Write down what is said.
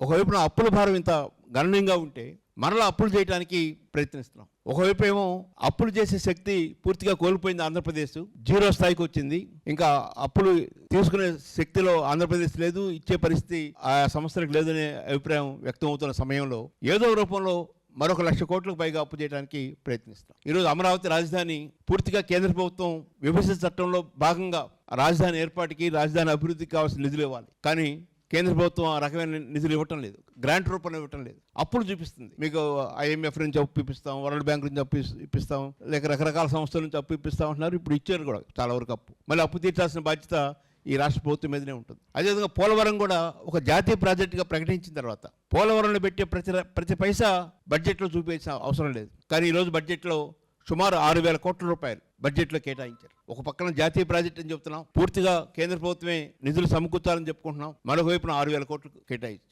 ఒకవైపున అప్పుల భారం ఇంత గణనీయంగా ఉంటే మరలా అప్పులు చేయడానికి ప్రయత్నిస్తున్నాం. ఒకవైపు ఏమో అప్పులు చేసే శక్తి పూర్తిగా కోల్పోయింది ఆంధ్రప్రదేశ్, జీరో స్థాయికి వచ్చింది. ఇంకా అప్పులు తీసుకునే శక్తిలో ఆంధ్రప్రదేశ్ లేదు, ఇచ్చే పరిస్థితి ఆ సంస్థలకు లేదనే అభిప్రాయం వ్యక్తం అవుతున్న సమయంలో ఏదో రూపంలో మరొక 1,00,000 కోట్లకు పైగా అప్పు చేయడానికి ప్రయత్నిస్తాం. ఈరోజు అమరావతి రాజధాని పూర్తిగా కేంద్ర ప్రభుత్వం విభజన చట్టంలో భాగంగా రాజధాని ఏర్పాటుకి, రాజధాని అభివృద్ధికి కావాల్సిన నిధులు ఇవ్వాలి. కానీ కేంద్ర ప్రభుత్వం ఆ రకమైన నిధులు ఇవ్వటం లేదు, గ్రాంట్ రూపంలో ఇవ్వటం లేదు. అప్పులు చూపిస్తుంది. మీకు IMF నుంచి అప్పు ఇప్పిస్తాం, వరల్డ్ బ్యాంక్ నుంచి అప్పు ఇప్పిస్తాం, లేక రకరకాల సంస్థల నుంచి అప్పు ఇప్పిస్తాం అంటున్నారు. ఇప్పుడు ఇచ్చారు కూడా చాలా వరకు అప్పు. మళ్ళీ అప్పు తీర్చాల్సిన బాధ్యత ఈ రాష్ట్ర ప్రభుత్వం మీదనే ఉంటుంది. అదేవిధంగా పోలవరం కూడా ఒక జాతీయ ప్రాజెక్టుగా ప్రకటించిన తర్వాత పోలవరంలో పెట్టే ప్రతి పైసా బడ్జెట్లో చూపించాల్సిన అవసరం లేదు. కానీ ఈరోజు బడ్జెట్లో సుమారు 6,000 కోట్ల రూపాయలు బడ్జెట్లో కేటాయించారు. ఒక పక్కన జాతీయ ప్రాజెక్ట్ అని చెప్తున్నాం, పూర్తిగా కేంద్ర ప్రభుత్వమే నిధులు సమకూర్చాలని చెప్పుకుంటున్నాం. మరొక వైపున 6,000 కోట్లు కేటాయించారు.